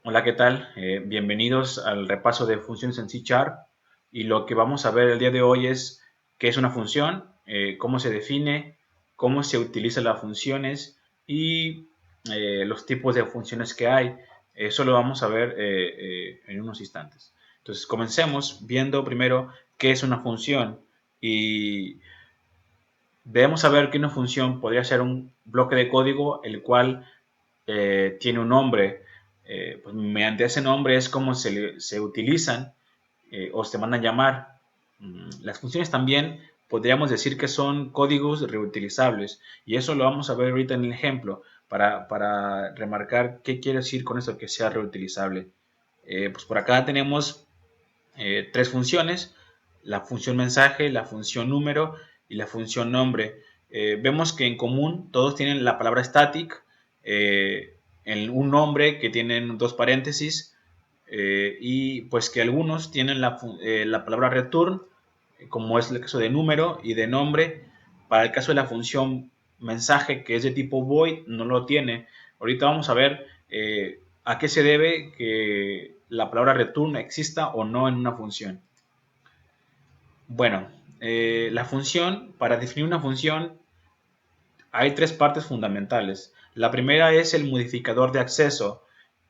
Hola, ¿qué tal? Bienvenidos al repaso de funciones en C Sharp. Y lo que vamos a ver el día de hoy es qué es una función, cómo se define, cómo se utilizan las funciones y los tipos de funciones que hay. Eso lo vamos a ver en unos instantes. Entonces, comencemos viendo primero qué es una función. Y debemos saber que una función podría ser un bloque de código el cual tiene un nombre. Pues mediante ese nombre es como se utilizan o se mandan llamar. Las funciones también podríamos decir que son códigos reutilizables y eso lo vamos a ver ahorita en el ejemplo para remarcar qué quiere decir con eso que sea reutilizable. Pues por acá tenemos tres funciones: la función mensaje, la función número y la función nombre. Vemos que en común todos tienen la palabra static, en un nombre que tienen dos paréntesis, y pues que algunos tienen la palabra return, como es el caso de número y de nombre. Para el caso de la función mensaje, que es de tipo void, no lo tiene. Ahorita vamos a ver a qué se debe que la palabra return exista o no en una función. Bueno, la función, para definir una función, hay tres partes fundamentales. La primera es el modificador de acceso,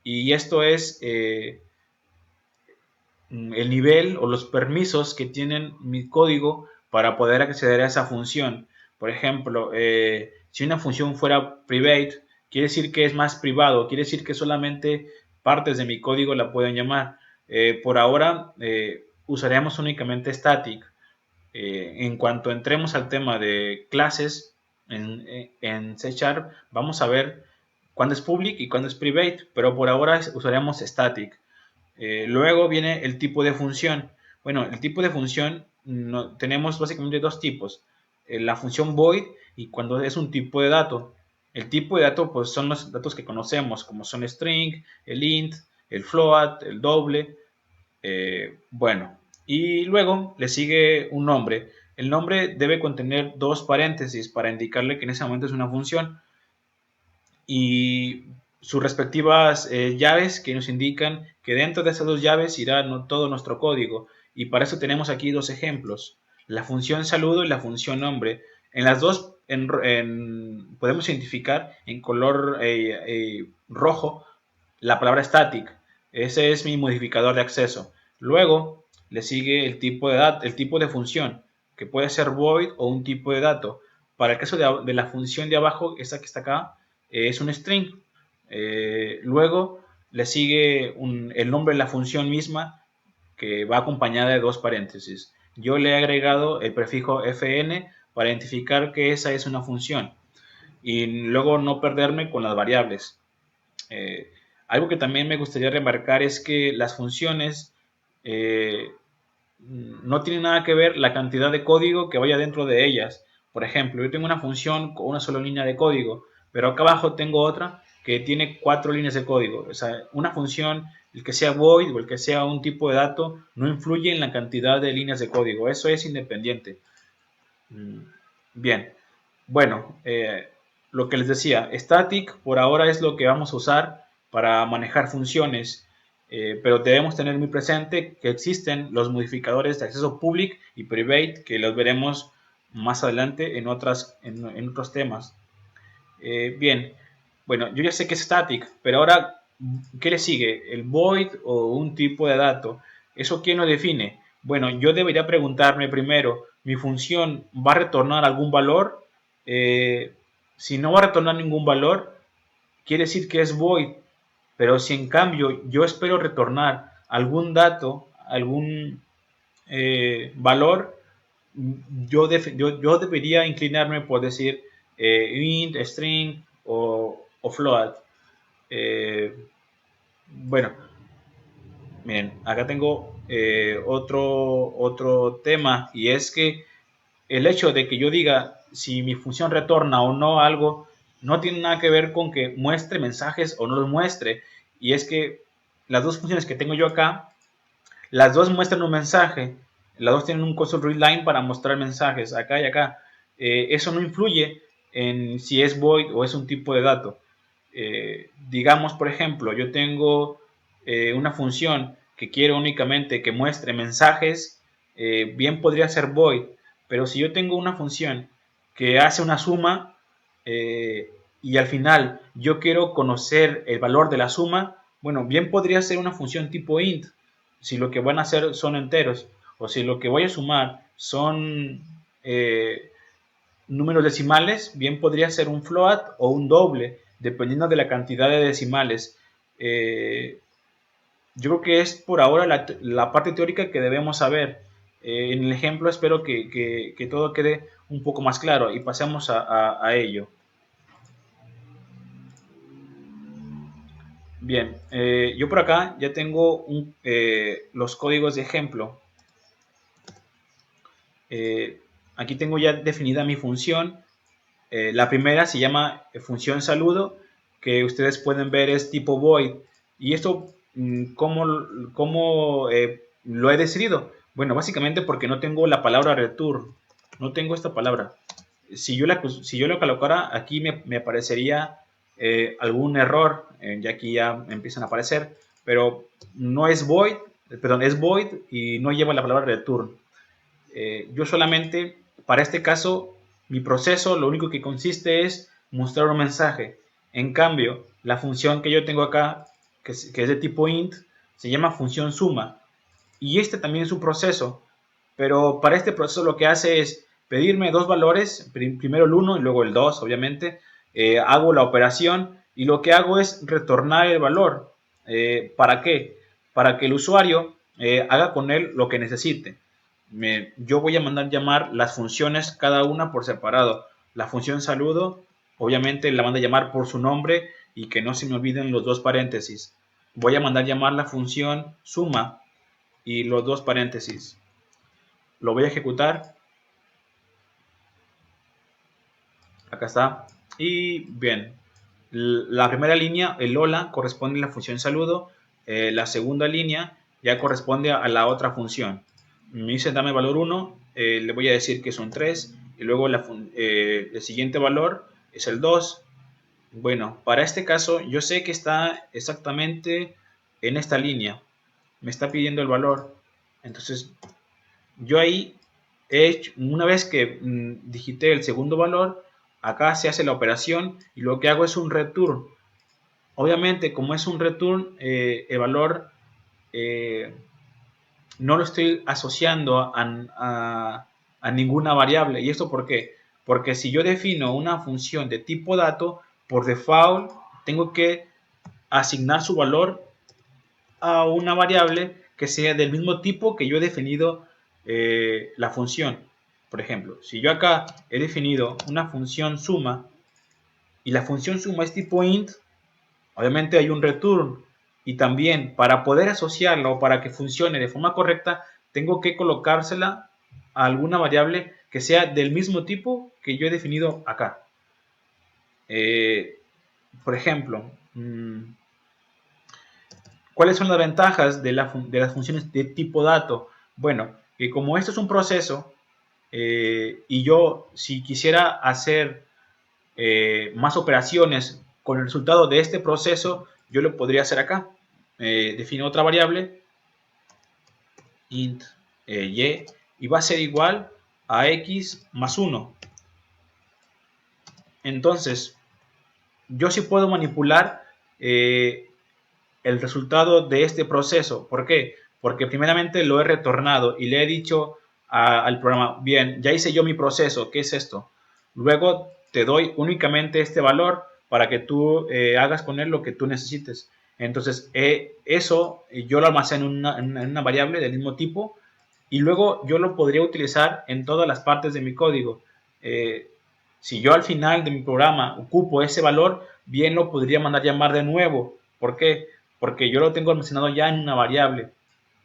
y esto es el nivel o los permisos que tienen mi código para poder acceder a esa función. Por ejemplo, si una función fuera private, quiere decir que es más privado, quiere decir que solamente partes de mi código la pueden llamar. Por ahora usaremos únicamente static. En cuanto entremos al tema de clases en C Sharp, vamos a ver cuándo es public y cuándo es private, pero por ahora usaremos static. Luego viene el tipo de función. Bueno, el tipo de función tenemos básicamente dos tipos: la función void y cuando es un tipo de dato. El tipo de dato pues son los datos que conocemos, como son string, el int, el float, el doble. Bueno, y luego le sigue un nombre. El nombre debe contener dos paréntesis para indicarle que en ese momento es una función, y sus respectivas llaves que nos indican que dentro de esas dos llaves irá todo nuestro código. Y para eso tenemos aquí dos ejemplos: la función saludo y la función nombre. En las dos podemos identificar en color rojo la palabra static. Ese es mi modificador de acceso. Luego le sigue el tipo de función, que puede ser void o un tipo de dato. Para el caso de la función de abajo, esta que está acá, es un string. Luego le sigue el nombre de la función misma, que va acompañada de dos paréntesis. Yo le he agregado el prefijo fn para identificar que esa es una función y luego no perderme con las variables. Eh, Algo que también me gustaría remarcar es que las funciones eh, no tienen nada que ver la cantidad de código que vaya dentro de ellas. Por ejemplo, yo tengo una función con una sola línea de código, pero acá abajo tengo otra que tiene cuatro líneas de código. O sea, una función, el que sea void o el que sea un tipo de dato, no influye en la cantidad de líneas de código. Eso es independiente. Bien, bueno, lo que les decía, static por ahora es lo que vamos a usar para manejar funciones, pero debemos tener muy presente que existen los modificadores de acceso public y private, que los veremos más adelante en otros temas. Bien, bueno, yo ya sé que es static, pero ahora, ¿qué le sigue? ¿El void o un tipo de dato? ¿Eso quién lo define? Bueno, yo debería preguntarme primero: ¿mi función va a retornar algún valor? Eh, si no va a retornar ningún valor, quiere decir que es void. Pero si en cambio yo espero retornar algún dato, algún valor, yo debería inclinarme por decir int, string o float. Eh, bueno, miren, acá tengo otro tema, y es que el hecho de que yo diga si mi función retorna o no algo no tiene nada que ver con que muestre mensajes o no los muestre. Y es que las dos funciones que tengo yo acá, las dos muestran un mensaje, las dos tienen un console readline para mostrar mensajes acá y acá. Eso no influye en si es void o es un tipo de dato. Digamos, por ejemplo, yo tengo una función que quiero únicamente que muestre mensajes, bien podría ser void. Pero si yo tengo una función que hace una suma y al final yo quiero conocer el valor de la suma, bueno, bien podría ser una función tipo int, si lo que van a hacer son enteros, o si lo que voy a sumar son números decimales, bien podría ser un float o un doble, dependiendo de la cantidad de decimales. Yo creo que es por ahora la parte teórica que debemos saber. En el ejemplo espero que todo quede un poco más claro y pasemos a ello. Bien, yo por acá ya tengo los códigos de ejemplo. Eh, Aquí tengo ya definida mi función. La primera se llama función saludo, que ustedes pueden ver es tipo void. Y esto, ¿cómo lo he decidido? Bueno, básicamente porque no tengo la palabra return. No tengo esta palabra. Si yo la colocara, aquí me aparecería algún error. Ya aquí ya empiezan a aparecer. Pero no es void, perdón, es void y no lleva la palabra return. Yo solamente, para este caso, mi proceso lo único que consiste es mostrar un mensaje. En cambio, la función que yo tengo acá, que es de tipo int, se llama función suma. Y este también es un proceso, pero para este proceso lo que hace es pedirme dos valores, primero el 1 y luego el 2, obviamente. Hago la operación y lo que hago es retornar el valor. ¿Para qué? Para que el usuario haga con él lo que necesite. Yo voy a mandar llamar las funciones cada una por separado. La función saludo, obviamente la mando a llamar por su nombre y que no se me olviden los dos paréntesis. Voy a mandar llamar la función suma y los dos paréntesis. Lo voy a ejecutar. Acá está. Y bien, la primera línea, el hola, corresponde a la función saludo. La segunda línea ya corresponde a la otra función. Me dice dame valor 1, le voy a decir que son 3. Y luego el siguiente valor es el 2. Bueno, para este caso yo sé que está exactamente en esta línea. Me está pidiendo el valor. Entonces yo ahí, una vez que digité el segundo valor, acá se hace la operación y lo que hago es un return. Obviamente, como es un return, el valor eh, no lo estoy asociando a ninguna variable. ¿Y esto por qué? Porque si yo defino una función de tipo dato, por default tengo que asignar su valor a una variable que sea del mismo tipo que yo he definido la función. Por ejemplo, si yo acá he definido una función suma y la función suma es tipo int, obviamente hay un return. Y también para poder asociarla o para que funcione de forma correcta, tengo que colocársela a alguna variable que sea del mismo tipo que yo he definido acá. Por ejemplo, ¿cuáles son las ventajas de las funciones de tipo dato? Bueno, que como esto es un proceso y yo si quisiera hacer más operaciones con el resultado de este proceso, yo lo podría hacer acá. Defino otra variable, int y va a ser igual a x más 1. Entonces, yo sí puedo manipular el resultado de este proceso. ¿Por qué? Porque primeramente lo he retornado y le he dicho al programa, bien, ya hice yo mi proceso, ¿qué es esto? Luego te doy únicamente este valor para que tú hagas con él lo que tú necesites. Entonces, eso yo lo almaceno en una variable del mismo tipo y luego yo lo podría utilizar en todas las partes de mi código. Eh, si yo al final de mi programa ocupo ese valor, bien lo podría mandar llamar de nuevo. ¿Por qué? Porque yo lo tengo almacenado ya en una variable.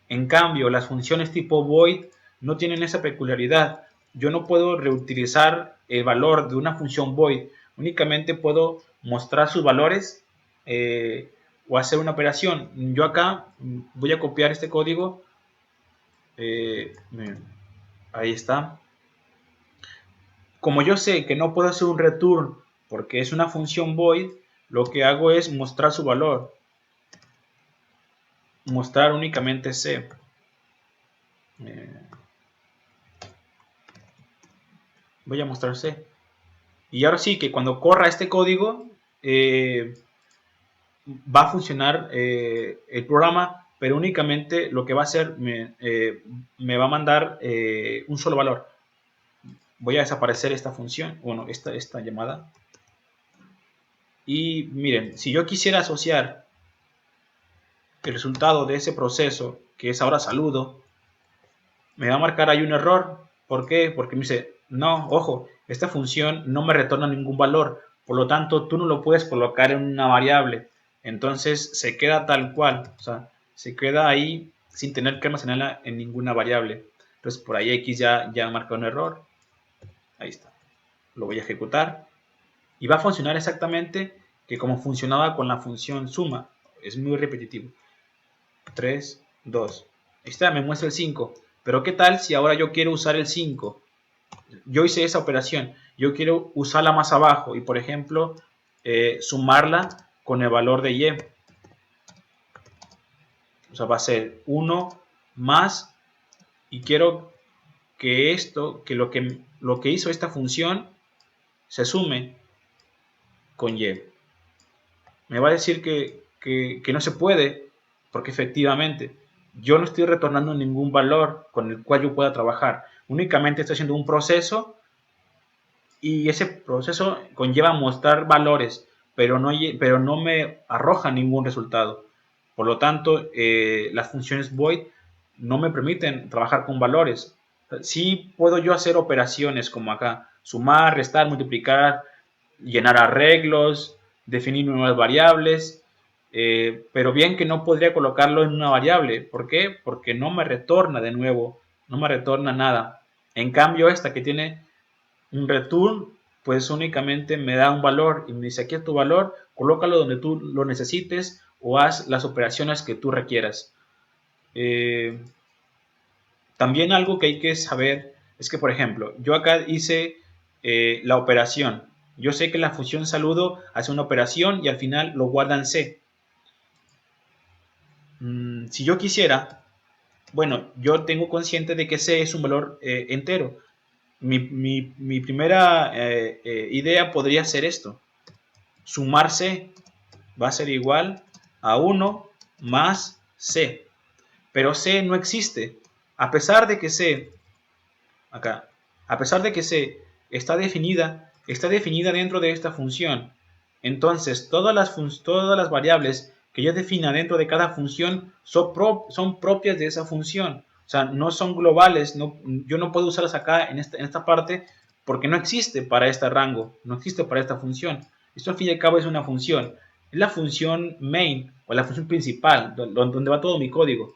En cambio, las funciones tipo void no tienen esa peculiaridad. Yo no puedo reutilizar el valor de una función void. Únicamente puedo mostrar sus valores o hacer una operación. Yo acá voy a copiar este código. Eh, Ahí está. Como yo sé que no puedo hacer un return porque es una función void, lo que hago es mostrar su valor. mostrar únicamente C. Voy a mostrar C. Y ahora sí que cuando corra este código va a funcionar el programa, pero únicamente lo que va a hacer me va a mandar un solo valor. Voy a desaparecer esta función, bueno, esta llamada. Y miren, si yo quisiera asociar el resultado de ese proceso, que es ahora saludo, me va a marcar ahí un error. ¿Por qué? Porque me dice, no, ojo, esta función no me retorna ningún valor, por lo tanto tú no lo puedes colocar en una variable. Entonces se queda tal cual, o sea, se queda ahí sin tener que almacenarla en ninguna variable. Entonces por ahí X ya marca un error. Ahí está. Lo voy a ejecutar y va a funcionar exactamente que como funcionaba con la función suma. Es muy repetitivo. 3, 2. Ahí está, me muestra el 5. Pero ¿qué tal si ahora yo quiero usar el 5? Yo hice esa operación. Yo quiero usarla más abajo y, por ejemplo, sumarla con el valor de Y. O sea, va a ser 1 más y quiero que esto, que lo que hizo esta función se sume con Y. Me va a decir que no se puede porque efectivamente yo no estoy retornando ningún valor con el cual yo pueda trabajar. Únicamente estoy haciendo un proceso y ese proceso conlleva mostrar valores, pero no me arroja ningún resultado. Por lo tanto, las funciones void no me permiten trabajar con valores. Sí puedo yo hacer operaciones como acá, sumar, restar, multiplicar, llenar arreglos, definir nuevas variables, pero bien que no podría colocarlo en una variable. ¿Por qué? Porque no me retorna de nuevo, no me retorna nada. En cambio, esta que tiene un return, pues únicamente me da un valor y me dice, aquí es tu valor, colócalo donde tú lo necesites o haz las operaciones que tú requieras. También algo que hay que saber es que, por ejemplo, yo acá hice la operación. Yo sé que la función saludo hace una operación y al final lo guarda en C. Si yo quisiera, bueno, yo tengo consciente de que C es un valor entero. Mi primera idea podría ser esto. Sumar C va a ser igual a 1 más C. Pero C no existe. A pesar de que C, acá, a pesar de que C está definida dentro de esta función. Entonces, todas las variables que yo defina dentro de cada función son propias de esa función. O sea, no son globales. Yo no puedo usarlas acá en esta parte porque no existe para este rango, no existe para esta función. Esto al fin y al cabo es una función. Es la función main o la función principal, donde va todo mi código.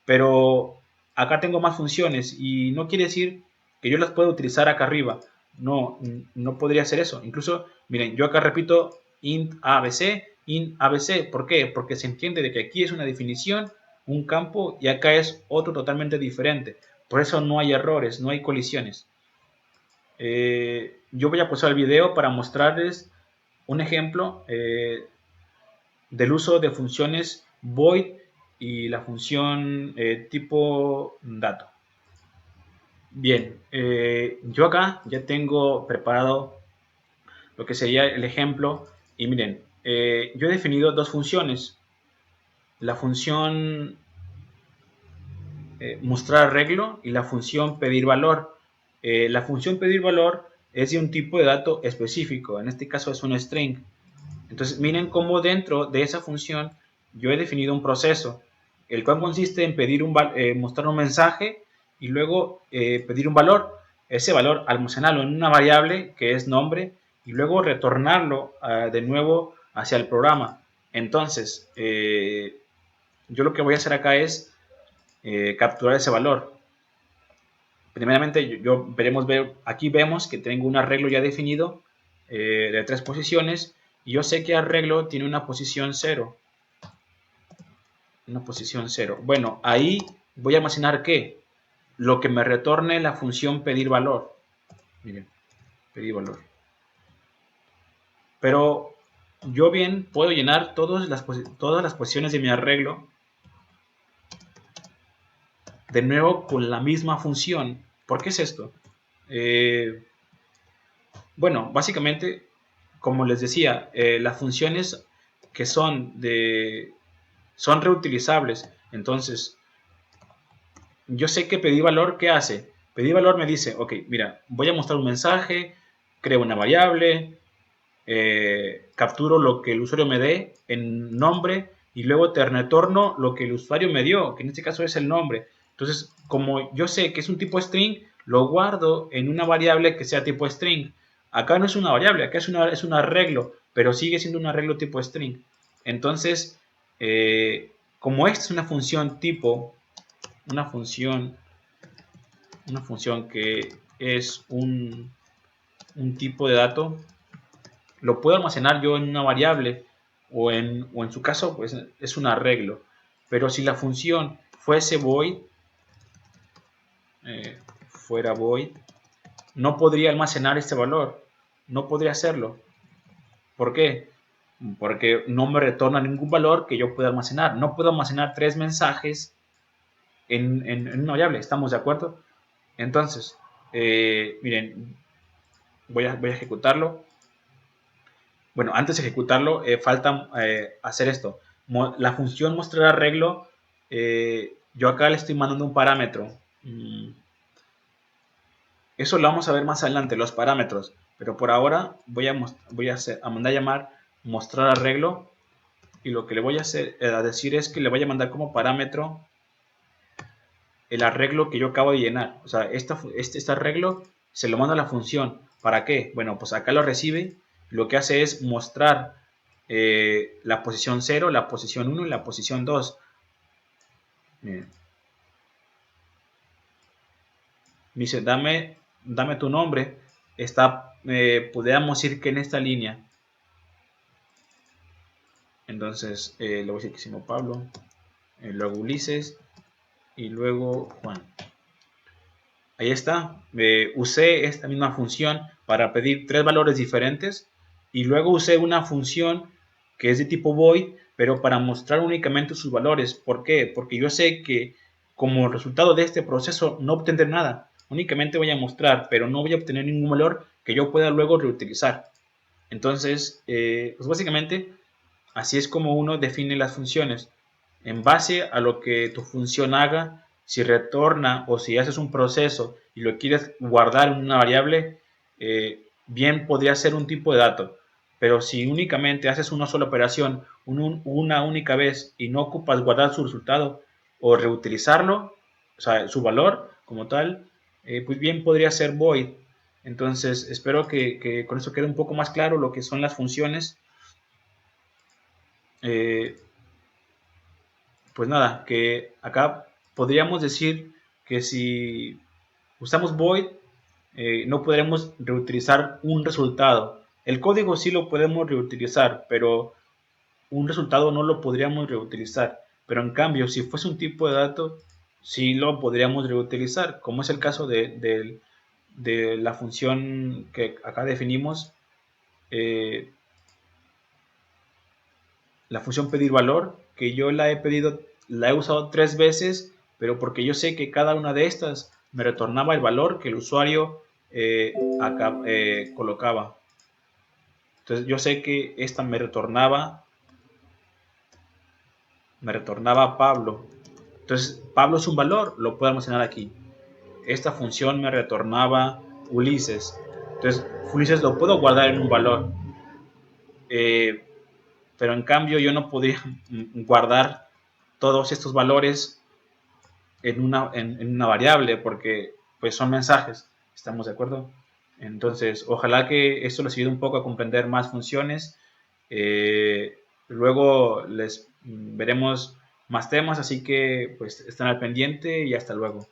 Pero acá tengo más funciones y no quiere decir que yo las pueda utilizar acá arriba. No, no podría hacer eso. Incluso, miren, yo acá repito int ABC. ¿Por qué? Porque se entiende de que aquí es una definición, un campo, y acá es otro totalmente diferente. Por eso no hay errores, no hay colisiones. Yo voy a pasar el video para mostrarles un ejemplo del uso de funciones void y la función tipo dato. Bien, yo acá ya tengo preparado lo que sería el ejemplo y miren, yo he definido dos funciones. La función mostrar arreglo y la función pedir valor. La función pedir valor es de un tipo de dato específico, en este caso es un string. Entonces miren cómo dentro de esa función yo he definido un proceso, el cual consiste en mostrar un mensaje y luego pedir un valor. Ese valor almacenarlo en una variable que es nombre y luego retornarlo de nuevo hacia el programa. Entonces, yo lo que voy a hacer acá es capturar ese valor. Primeramente, aquí vemos que tengo un arreglo ya definido de 3 posiciones y yo sé que arreglo tiene una posición 0. Una posición 0. Bueno, ahí voy a almacenar ¿qué? Lo que me retorne la función pedir valor. Miren, pedir valor. Pero yo bien puedo llenar todas las posiciones de mi arreglo de nuevo con la misma función. ¿Por qué es esto? Bueno, básicamente, como les decía, las funciones que son reutilizables. Entonces, yo sé que pedir valor, ¿qué hace? Pedir valor me dice, ok, mira, voy a mostrar un mensaje, creo una variable, capturo lo que el usuario me dé en nombre y luego te retorno lo que el usuario me dio, que en este caso es el nombre. Entonces, como yo sé que es un tipo string, lo guardo en una variable que sea tipo string. Acá no es una variable, acá es un arreglo, pero sigue siendo un arreglo tipo string. Entonces, como esta es una función tipo, una función, una función que es un tipo de dato, lo puedo almacenar yo en una variable o en su caso pues es un arreglo. Pero si la función fuese void, fuera void, no podría almacenar este valor. No podría hacerlo. ¿Por qué? Porque no me retorna ningún valor que yo pueda almacenar. No puedo almacenar 3 mensajes en una variable. ¿Estamos de acuerdo? Entonces, miren, voy a ejecutarlo. Bueno, antes de ejecutarlo, falta hacer esto. La función mostrar arreglo, yo acá le estoy mandando un parámetro. Eso lo vamos a ver más adelante, los parámetros. Pero por ahora voy a mandar a llamar mostrar arreglo. Y lo que le voy a hacer, a decir es que le voy a mandar como parámetro el arreglo que yo acabo de llenar. O sea, este arreglo se lo mando a la función. ¿Para qué? Bueno, pues acá lo recibe. Lo que hace es mostrar la posición 0, la posición 1 y la posición 2. Me dice, dame tu nombre. Podríamos decir que en esta línea. Entonces, le voy a decir que se llama Pablo. Luego Ulises. Y luego Juan. Ahí está. Usé esta misma función para pedir 3 valores diferentes y luego usé una función que es de tipo void, pero para mostrar únicamente sus valores. ¿Por qué? Porque yo sé que como resultado de este proceso no obtendré nada. Únicamente voy a mostrar, pero no voy a obtener ningún valor que yo pueda luego reutilizar. Entonces, pues básicamente así es como uno define las funciones. En base a lo que tu función haga, si retorna o si haces un proceso y lo quieres guardar en una variable, bien podría ser un tipo de dato. Pero si únicamente haces una sola operación una única vez y no ocupas guardar su resultado o reutilizarlo, o sea, su valor como tal, pues bien podría ser void. Entonces, espero que con eso quede un poco más claro lo que son las funciones. Eh, pues nada, que acá podríamos decir que si usamos void, no podremos reutilizar un resultado. El código sí lo podemos reutilizar, pero un resultado no lo podríamos reutilizar. Pero en cambio, si fuese un tipo de dato, sí lo podríamos reutilizar, como es el caso de la función que acá definimos, eh, la función pedir valor, que yo la he usado 3 veces, pero porque yo sé que cada una de estas me retornaba el valor que el usuario colocaba. Entonces yo sé que esta me retornaba Pablo. Entonces Pablo es un valor, lo puedo almacenar aquí. Esta función me retornaba Ulises. Entonces Ulises lo puedo guardar en un valor. Eh, pero en cambio yo no podría guardar todos estos valores en una variable porque pues son mensajes, ¿estamos de acuerdo? Entonces, ojalá que esto les ayude un poco a comprender más funciones. Luego les veremos más temas, así que pues estén al pendiente y hasta luego.